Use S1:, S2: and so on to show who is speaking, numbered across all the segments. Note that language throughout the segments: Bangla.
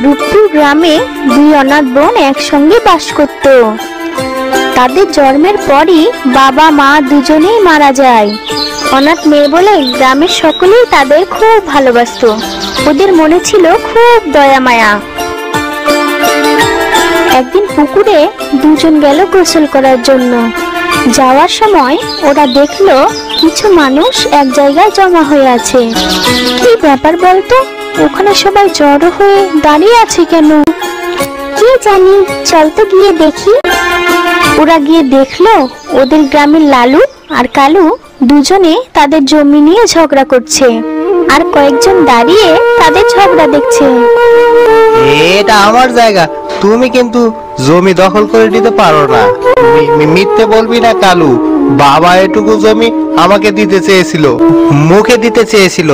S1: রূপপুর গ্রামে দুই অনাথ বোন একসঙ্গে বাস করত। তাদের জন্মের পরই বাবা মা দুজনেই মারা যায়। অনাথ মেয়ে বলে গ্রামের সকলেই তাদের খুব ভালোবাসতো। ওদের মনে ছিল খুব দয়া মায়া। একদিন পুকুরে দুজন গেল গোসল করার জন্য। যাওয়ার সময় ওরা দেখলো কিছু মানুষ এক জায়গায় জমা হয়ে আছে। কি ব্যাপার বলতো? ওখানে সবাই জড়ো হয়ে দাঁড়িয়ে আছে কেন? কে জানি, চল তো গিয়ে দেখি। ওরা গিয়ে দেখলো ওদের গ্রামের লালু আর কালু দুজনে তাদের জমি নিয়ে ঝগড়া করছে, আর কয়েকজন দাঁড়িয়ে তাদের ঝগড়া দেখছে।
S2: এটা আমার জায়গা, তুমি কিন্তু জমি দখল করে নিতে পারো না। মিথ্যে বলবি না কালু, বাবা এটুকু জমি আমাকে দিতে চেয়েছিল, মুখে দিতে চেয়েছিল,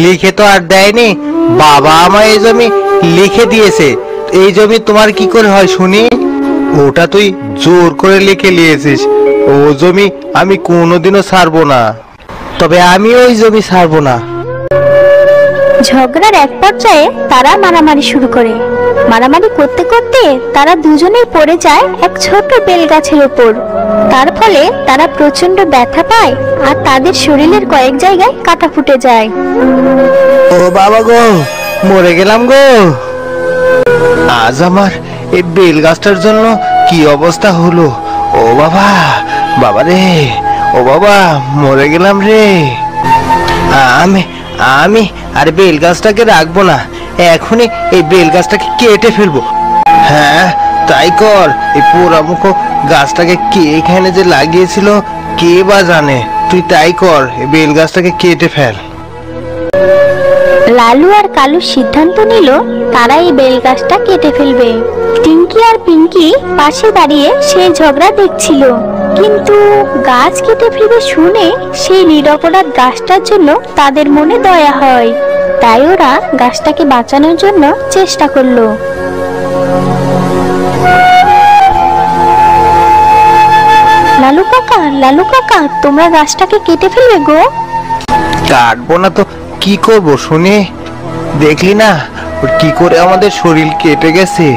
S2: লিখে তো আর দেয়নি। বাবা আমায় এই জমি লিখে দিয়েছে। এই জমি তোমার কি করে হয় শুনি? ওটা তুই জোর করে লিখে নিয়েছিস। ও জমি আমি কোনোদিনও ছাড়বো না, তবে আমি ওই জমি ছাড়বো না।
S1: ঝগড়ার এক পর্যায়ে তারা মারামারি শুরু করে। মারামারি করতে করতে তারা দুজনেই পড়ে যায় এক ছোট বেল গাছের উপর। তার ফলে তারা প্রচন্ড ব্যথা পায় আর তাদের শরীরের কয়েক জায়গায় কাটা ফুটে যায়।
S2: ও বাবা গো, মরে গেলাম গো। আজ আমার এই বেল গাছটার জন্য কি অবস্থা হলো। ও বাবা, বাবা রে, ও বাবা, মরে গেলাম রে। আমি আর বেল গাছটাকে রাখবো না, এখনই এই বেল গাছটাকে কেটে ফেলবো। হ্যাঁ তাই কর। এই পোড়ামুখো গাছটাকে কে এখানে যে লাগিয়েছিল কে বা জানে। তুই তাই কর, এই বেল গাছটাকে কেটে ফেল।
S1: লালু আর কালু সিদ্ধান্ত নিল তারা এই বেল গাছটা কেটে ফেলবে। টিঙ্কি আর পিঙ্কি পাশে দাঁড়িয়ে সেই ঝগড়া দেখছিল, কিন্তু গাছ কেটে ফেলবে শুনে সেই নিরপরাধ গাছটার জন্য তাদের মনে দয়া হয়। তাই ওরা গাছটাকে বাঁচানোর জন্য চেষ্টা করলো। লালু কাকা, তোমরা গাছটাকে কেটে ফেলবে গো?
S2: কাটবো না তো কি করব শুনি? দেখলি না ওর কি করে আমাদের শরীর কেটে গেছে।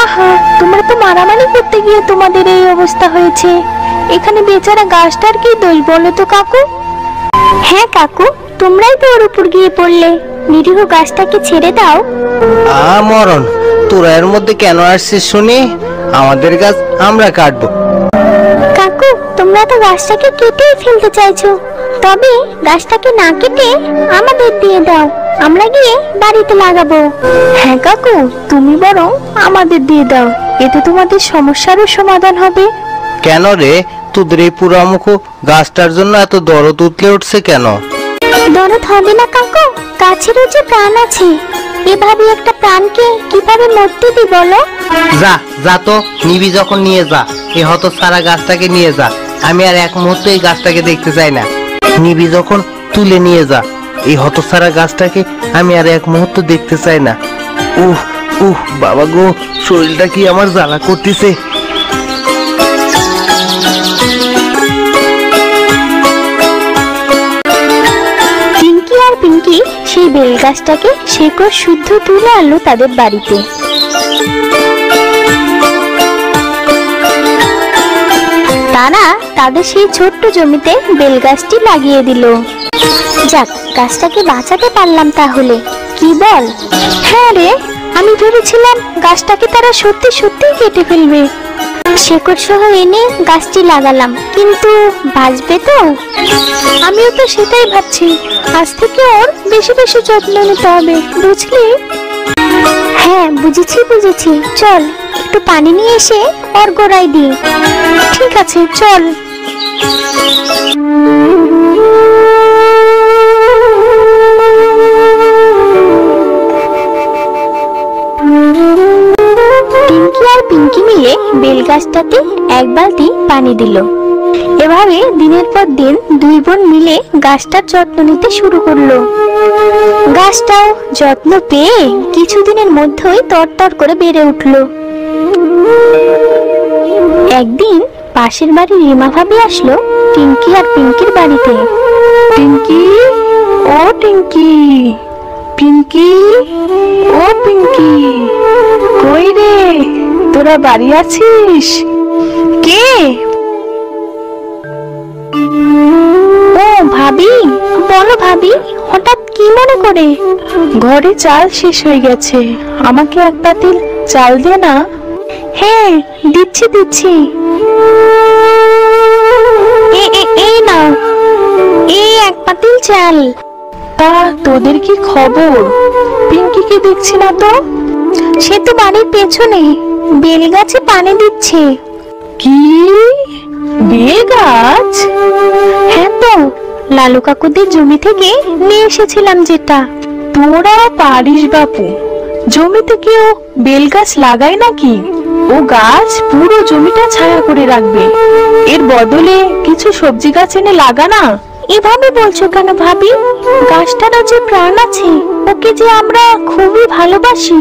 S1: আহা, তোমরা তো মারামারি করতে গিয়ে তোমাদের এই অবস্থা হয়েছে। এখানে বেচারা গাছটার কি দোষ বলো তো কাকু? হ্যাঁ কাকু, তোমরাই তো ওর উপর গিয়ে পড়লে। নিরীহ গাছটাকে ছেড়ে দাও।
S2: মরণ, তোরা এর মধ্যে কেন আসছিস শুনি? আমাদের গাছ আমরা কাটবো।
S1: কাকু, তোমরা তো গাছটাকে কেটেই ফেলতে চাইছো, তবে গাছটাকে না কেটে আমাদের দিয়ে দাও, আমরা গিয়ে বাড়িতে লাগাবো। হ্যাঁ কাকু, তুমি বরং আমাদের দিয়ে দাও, এতে তোমাদের সমস্যারও সমাধান হবে।
S2: কেন রে, তোদের এই পুরামুখো গাছটার জন্য এত দরদ উতলে উঠছে কেন?
S1: দরদ হবে না কাকু, গাছেরও যে প্রাণ আছে। এভাবে একটা প্রাণকে কিভাবে মরতে দি বলো?
S2: যা যা তো, নিবি যখন নিয়ে যা, এই হতছাড়া গাছটাকে নিয়ে যা। আমি আর এক মুহূর্ত এই গাছটাকে দেখতে চাই না। নিবি যখন তুলে নিয়ে যা, এই হতছাড়া গাছটাকে আমি আর এক মুহূর্ত দেখতে চাই না। উহ উহ বাবা গো, শরীরটা কি আমার জ্বালা করতেছে।
S1: টিঙ্কি আর পিঙ্কি সেই বেল গাছটাকে শেকড় শুদ্ধ তুলে আনলো তাদের বাড়িতে। তারা তাদের সেই ছোট্ট জমিতে বেল গাছটি লাগিয়ে দিল। যাক, গাছটাকে বাঁচাতে পারলাম তাহলে, কি বল? হ্যাঁ রে, আমি ভেবেছিলাম গাছটাকে তারা সত্যি সত্যি কেটে ফেলবে। শেকড় সহ এনে গাছটি লাগালাম, কিন্তু বাঁচবে তো? আমিও তো সেটাই ভাবছি। আজ থেকে ওর বেশি বেশি যত্ন নিতে হবে, বুঝলি? হ্যাঁ বুঝেছি। চল একটু পানি নিয়ে এসে ওর গোড়ায় দিই। ঠিক আছে, চল। টিঙ্কি আর পিঙ্কি মিলে বেল গাছটাতে এক বালতি পানি দিল। এভাবে দিনের পর দিন দুই বোন মিলে গাছটার যত্ন নিতে শুরু করলো। গাছটাও যত্ন পেয়ে কিছুদিনের মধ্যেই তরতর করে বেড়ে উঠলো। একদিন পাশের বাড়ির রিমা ভাবি আসলো টিঙ্কি আর পিঙ্কির বাড়িতে। টিঙ্কি, ও টিঙ্কি,
S3: পিঙ্কি, ও পিঙ্কি, কই রে? তোরা বাড়ি আছিস?
S1: কে? ও ভাবি, বলো ভাবি, হঠাৎ কি মনে করে?
S3: ঘরে চাল শেষ হয়ে গেছে, আমাকে এক পাতিল চাল দে না।
S1: হ্যাঁ, দিচ্ছি দিচ্ছি। এই নাও, এই এক পাতিল চাল।
S3: তা তোদের কি খবর? পিঙ্কিকে দেখছি না তো।
S1: সে তো বাড়ির পেছনে বেল গাছে পানি দিচ্ছে।
S3: কি, বেল গাছ?
S1: হ্যাঁ তো, লালু কাকুদের জমি থেকে নিয়ে এসেছিলাম যেটা।
S3: তোরা পারিস বাপু, জমিতে কেউ বেল গাছ লাগায় নাকি? ও গাছ পুরো জমিটা ছায়া করে রাখবে। এর বদলে কিছু সবজি গাছ এনে লাগা না।
S1: এভাবে বলছো কেন ভাবি? গাছটারও যে প্রাণ আছে, ওকে যে আমরা খুবই ভালোবাসি।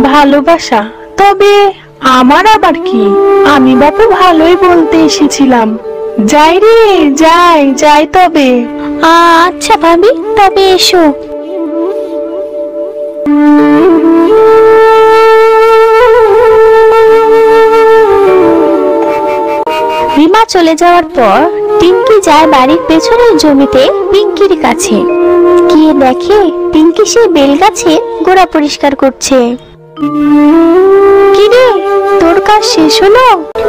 S3: ভালোবাসা? তবে আমার আবার কি? আমি বাপু ভালোই বলতে এসেছিলাম। যাই রে, যাই যাই তবে।
S1: আচ্ছা ভাবি, তবে এসো। রিমা চলে যাওয়ার পর টিঙ্কি যায় বাড়ির পেছনের জমিতে পিঙ্কির কাছে। গিয়ে দেখে পিঙ্কি সেই বেল গাছে গোড়া পরিষ্কার করছে। কি রে, তোর কাজ শেষ হলো?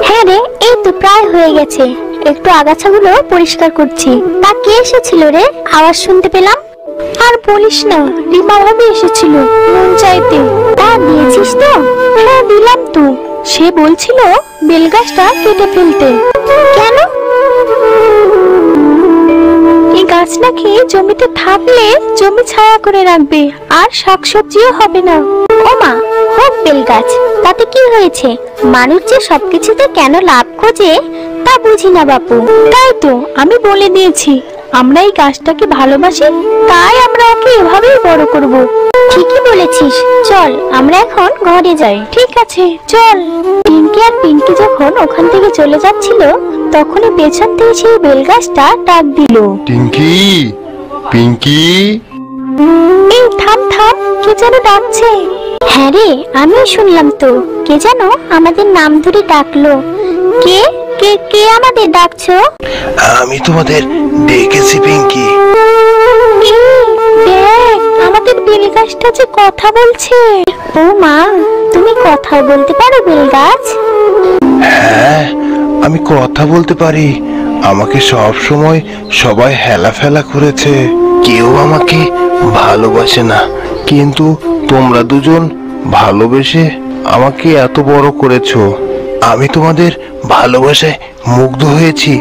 S1: হ্যাঁ রে, এই তো প্রায় হয়ে গেছে। একটু আগাছাগুলো পরিষ্কার করছি। তা কে এসেছিল রে? আওয়াজ শুনতে পেলাম। আর বলিস না, রিমা ভাবি এসেছিল নুন চাইতে। তা দিয়েছিস তো? হ্যাঁ দিলাম তো। সে বলছিল বেল গাছটা কেটে ফেলতে। কেন? এই গাছ নাকি জমিতে থাকলে জমি ছায়া করে রাখবে, আর শাকসবজিও হবে না। ও মা, হোক বেল গাছ, তাতে কি হয়েছে? মানুষ যে সবকিছুতে কেন লাভ খোঁজে তা বুঝি না বাপু।
S3: তাই তো আমি বলে দিয়েছি, আমরা এই গাছটাকে ভালোবাসি, তাই আমরা ওকে এভাবেই বড় করব।
S1: ঠিকই বলেছিস, চল আমরা এখন ঘরে যাই।
S3: ঠিক আছে, চল।
S1: টিঙ্কি আর পিঙ্কি যখন ওখান থেকে চলে যাচ্ছিল, তখনই পেছন থেকে সেই বেল গাছটা ডাক দিল।
S2: টিঙ্কি, পিঙ্কি।
S1: এই থাম থাম, কে যেন ডাকছে। হ্যাঁ রে, আমিও শুনলাম তো। কে যেন আমাদের নাম ধরে ডাকলো। কে কে কে আমাদের ডাকছো?
S2: আমি তোমাদের ডেকেছি পিঙ্কি।
S1: দেখ, আমাদের বেল গাছটা যে কথা বলছে। ও মা, তুমি কথা বলতে পারো বেল গাছ?
S2: হ্যাঁ, আমি কথা বলতে পারি। আমাকে সব সময় সবাই হেলাফেলা করেছে, কেউ আমাকে ভালোবাসে না, কিন্তু তোমরা দুজন ভালোবেসে আমাকে এত বড় করেছো। আমি তোমাদের ভালোবাসায় মুগ্ধ হয়েছি,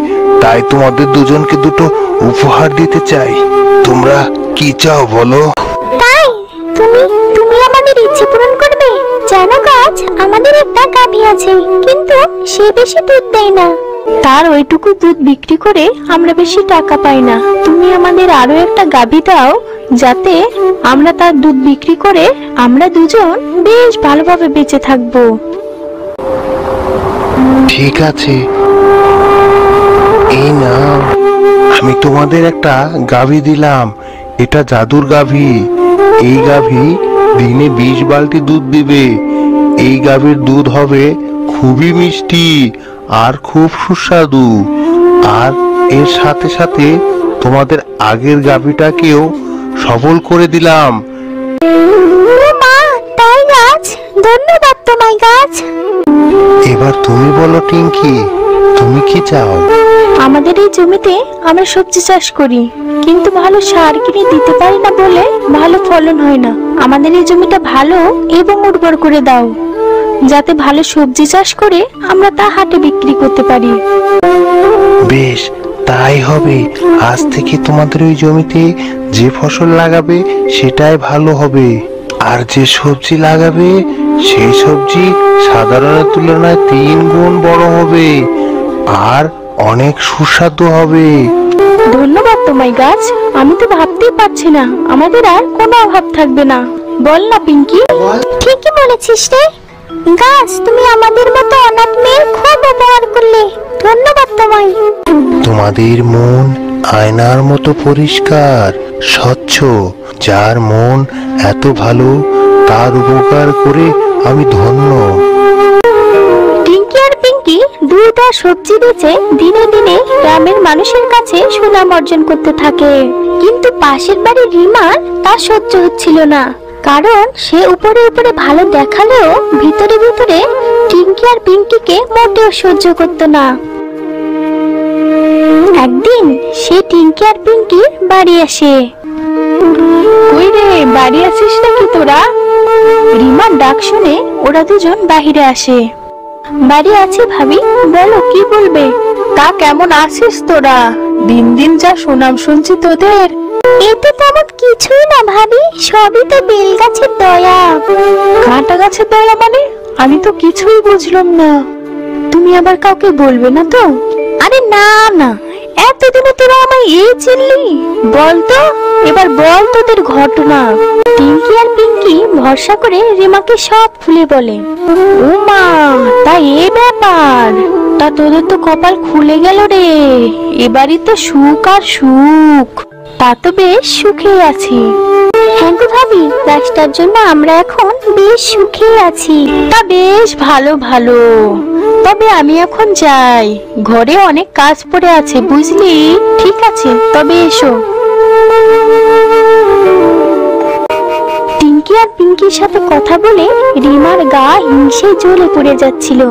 S2: তাই তোমাদের দুজনকে দুটো উপহার দিতে চাই। তোমরা কি চাও বলো?
S1: তাই তুমি তুমি আমাদের ইচ্ছে পূরণ করবে? জানো গাছ, আমাদের একটা গাভী আছে, কিন্তু সে বেশি দুধ দেয় না।
S3: তার ওইটুকু দুধ বিক্রি করে আমরা বেশি টাকা পাই না। তুমি আমাদের আরো একটা গাভী দাও, যাতে আমরা তার দুধ বিক্রি করে আমরা দুজন বেশ ভালোভাবে বেঁচে থাকবো।
S2: ঠিক আছে, এই নাও, আমি তোমাদের একটা গাভী দিলাম। এটা জাদুর গাভী। এই গাভী দিনে 20 বালতি দুধ দিবে। এই গাভীর দুধ হবে খুবই মিষ্টি আর খুব সুস্বাদু। আর এর সাথে সাথে তোমাদের আগের গাভীটাকেও সবল করে দিলাম।
S1: ও মা, তাই গাছ, ধন্যবাদ তোমায় গাছ।
S2: এবার তুমি বলো টিঙ্কি, তুমি কি চাও?
S3: আমাদের এই জমিতে আমরা সবজি চাষ করি, কিন্তু ভালো সার কিনে দিতে পারি না বলে ভালো ফলন হয় না। আমাদের এই জমিটা ভালো এবং উর্বর করে দাও, যাতে ভালো সবজি চাষ করে আমরা তা হাটে বিক্রি করতে পারি।
S2: বেশ, তাই হবে। আজ থেকে তোমাদের ওই জমিতে যে ফসল লাগাবে সেটাই ভালো হবে, আর যে সবজি লাগাবে সেই সবজি সাধারণের তুলনায় 3 গুণ বড় হবে আর অনেক সুস্বাদু হবে।
S3: ধন্যবাদ তোমায় গাছ, আমি তো ভাবতেই পারছি না আমাদের আর কোনো অভাব থাকবে না। বল না পিঙ্কি?
S1: ঠিকই বলেছিস রে গাছ, তুমি আমাদের মতো অনাথ মেয়ের খুব উপকার করলে। ধন্যবাদ তোমায়।
S2: তোমাদের মন আয়নার মতো পরিষ্কার, স্বচ্ছ। যার মন এত ভালো তার উপকার করে আমি ধন্য।
S1: টিঙ্কি আর পিঙ্কি দুইটা সবজি বেচে দিনে দিনে গ্রামের মানুষের কাছে সুনাম অর্জন করতে থাকে। কিন্তু পাশের বাড়ির রিমার তা সহ্য হচ্ছিল না, কারণ সে উপরে উপরে ভালো দেখালেও ভিতরে ভিতরে টিঙ্কি আর পিঙ্কিকে মোটেও সহ্য করতো না। একদিন সে টিঙ্কি আর পিঙ্কির বাড়ি আসে।
S3: কই রে, বাড়ি আছিস নাকি তোরা? রিমার ডাক শুনে ওরা দুজন বাহিরে আসে।
S1: বাড়ি আছে ভাবি, বলো কি বলবে?
S3: তা কেমন আছিস তোরা? দিন দিন যা সুনাম শুনছি তোদের।
S1: এতে তেমন কিছুই না ভাবি, সবই তো বেল গাছের দয়া।
S3: কাঁটা গাছের দয়া মানে? আমি তো কিছুই বুঝলাম না। তুমি আবার কাউকে বলবে না তো?
S1: আরে না না,
S3: এতদিনে তোরা আমায় এই চিনলি? বলতো, এবার বল তোদের ঘটনা।
S1: টিঙ্কি আর পিঙ্কি ভরসা করে রিমাকে সব খুলে বলে।
S3: ও মা, তা এই ব্যাপার? তা তোদের তো কপাল খুলে গেল রে, এবারই তো সুখ আর সুখ। তা তো বেশ সুখে আছি।
S1: হ্যাঁ গো ভাবি, গাছটার জন্য আমরা এখন বেশ সুখে আছি।
S3: তা বেশ ভালো ভালো। তবে আমি এখন যাই, ঘরে অনেক কাজ পড়ে আছে বুঝলি। ঠিক আছে, তবে এসো।
S1: টিঙ্কি আর পিঙ্কির সাথে কথা বলে রিমার গা হিংসে জ্বলে পড়ে যাচ্ছিল।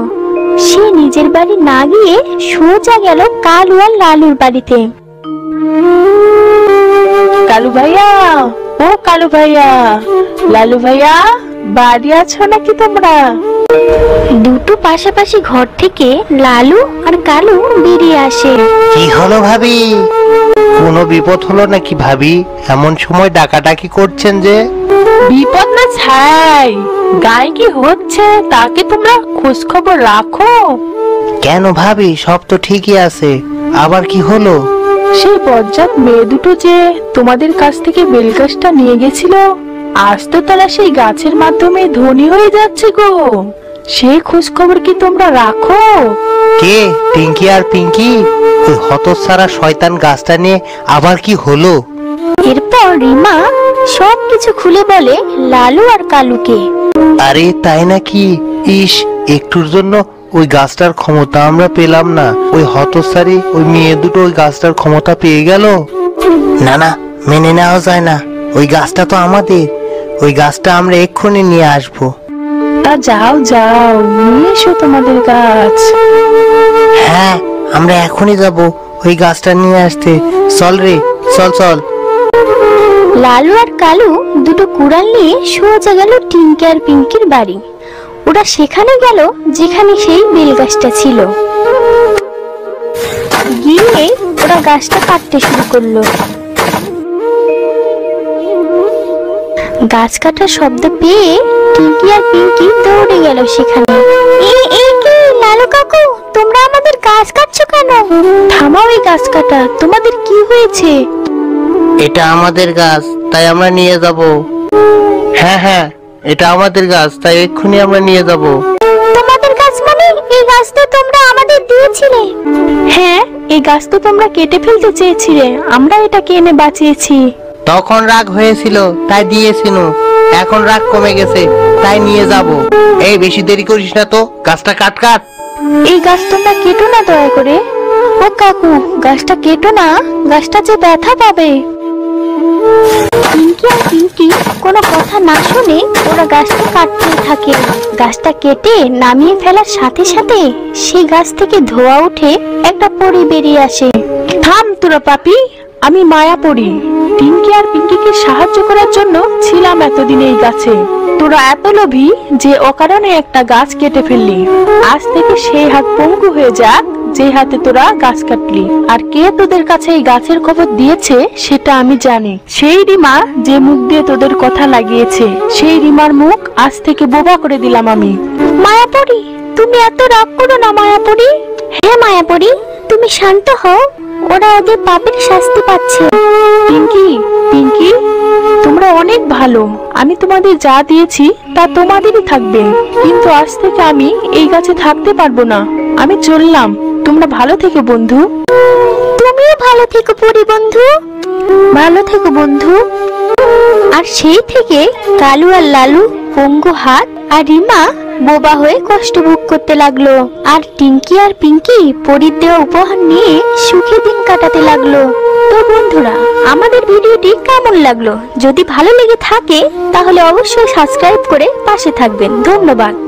S1: সে নিজের বাড়ি না গিয়ে সোজা গেল কালু আর লালুর বাড়িতে।
S3: কালু ভাইয়া, ও কালু ভাইয়া, লালু ভাইয়া, বাড়ি আছো নাকি তোমরা?
S1: দুটো পাশাপাশি ঘর থেকে লালু আর কালু বেরিয়ে আসে।
S2: কি হলো ভাবি, কোনো বিপদ হলো নাকি ভাবি? এমন সময় ডাকাডাকি করছেন যে?
S3: বিপদ না ছাই, গায়ে কি হচ্ছে তাকে তোমরা খোঁজ খবর রাখো।
S2: কেন ভাবি, সব তো ঠিকই আছে, আবার কি হলো?
S3: সেই বজ্জাত মেয়ে দুটো যে তোমাদের কাছ থেকে বেলগাছটা নিয়ে গেছিল, আজ তো তারা সেই গাছের মাধ্যমে ধনী হয়ে যাচ্ছে গো। সেই খোঁজ খবর কি তোমরা রাখো?
S2: কে, টিঙ্কি আর পিঙ্কি? ওই হতচ্ছাড়া শয়তান গাছটা নিয়ে আবার কি হলো?
S1: এরপর রিমা সবকিছু খুলে বলে লালু আর কালুকে।
S2: আরে তাই নাকি? ইস, একটুর জন্য ওই গাছটার ক্ষমতা আমরা পেলাম না, ওই হতচ্ছাড়ি ওই মেয়ে দুটো ওই গাছটার ক্ষমতা পেয়ে গেল। না না, মেনে নেওয়া যায় না, ওই গাছটা তো আমাদের, ওই গাছটা আমরা এক্ষুনি নিয়ে আসবো।
S3: তা যাও যাও, নিয়ে এসো তোমাদের গাছ।
S2: হ্যাঁ, আমরা এখনই যাব ওই গাছটা নিয়ে আসতে। চল রে, চল চল।
S1: লালু আর কালু দুটো কুড়াল নিয়ে সোজা গেল টিঙ্কি আর পিঙ্কির বাড়ি। ওরা সেখানে গেল যেখানে সেই বেল গাছটা ছিল। গিয়ে ওরা গাছটা কাটতে শুরু করলো। গাছ কাটার শব্দ পেয়ে টিঙ্কি আর পিঙ্কি দৌড়ে গেল সেখানে। এই কি লালু কাকু, তোমরা আমাদের গাছ কাটছো কেন?
S3: থামাও এই গাছ কাটা, তোমাদের কি হয়েছে?
S2: এটা আমাদের গাছ, তাই আমরা নিয়ে যাব। হ্যাঁ হ্যাঁ, এটা আমাদের গাছ, তাই এক্ষুনি আমরা নিয়ে যাব।
S1: তোমাদের গাছ মানে? এই গাছ তো তোমরা আমাদের দিয়েছিলে।
S3: হ্যাঁ, এই গাছ তো তোমরা কেটে ফেলতে চেয়েছিলে, আমরা এটাকে এনে বাঁচিয়েছি।
S2: তখন রাগ হয়েছিল তাই দিয়েছিনু, এখন রাগ কমে গেছে তাই নিয়ে যাব। এই বেশি দেরি করিস না তো, গাছটা কাট কাট।
S3: এই গাছ তোমরা কেটো না দয়া করে। ও কাকু, গাছটা কেটো না, গাছটা যে ব্যথা পাবে।
S1: টিঙ্কি আর পিঙ্কি কোনো কথা না শুনে ওরা গাছটা কাটতে থাকে। গাছটা কেটে নামিয়ে ফেলার সাথে সাথে সেই গাছ থেকে ধোঁয়া উঠে একটা পরী বেরিয়ে আসে।
S3: থাম তোরা পাপি, আমি মায়া পড়ি। টিঙ্কি আর পিঙ্কিকে সাহায্য করার জন্য ছিলাম এতদিন এই গাছে। তোরা এত লোভী যে অকারণে একটা গাছ কেটে ফেললি। আজ থেকে সেই হাত পঙ্গু হয়ে যাক যে হাতে তোরা গাছ কাটলি। আর কে তোদের কাছে এই গাছের খবর দিয়েছে সেটা আমি জানি। সেই রিমা যে মুখ দিয়ে তোদের কথা লাগিয়েছে, সেই রিমার মুখ আজ থেকে বোবা করে দিলাম আমি।
S1: মায়াপরি, তুমি এত রাগ করো না মায়াপরি। হ্যাঁ মায়াপরি, তুমি শান্ত হও, ওরা ওদের পাপের শাস্তি পাচ্ছে।
S3: পিঙ্কি, পিঙ্কি, তোমরা অনেক ভালো। আমি তোমাদের যা দিয়েছি তা তোমাদেরই থাকবে, কিন্তু আজ থেকে আমি এই গাছে থাকতে পারবো না। আমি চললাম, তোমরা ভালো থেকো বন্ধু।
S1: তুমিও ভালো থেকো পরি বন্ধু।
S3: ভালো থেকো বন্ধু।
S1: আর সেই থেকে কালু আর লালু পঙ্গু হাত আর রিমা বোবা হয়ে কষ্ট ভোগ করতে লাগলো। আর টিঙ্কি আর পিঙ্কি পরীর দেওয়া উপহার নিয়ে সুখে দিন কাটাতে লাগলো। তো বন্ধুরা, আমাদের ভিডিওটি কেমন লাগলো? যদি ভালো লেগে থাকে তাহলে অবশ্যই সাবস্ক্রাইব করে পাশে থাকবেন। ধন্যবাদ।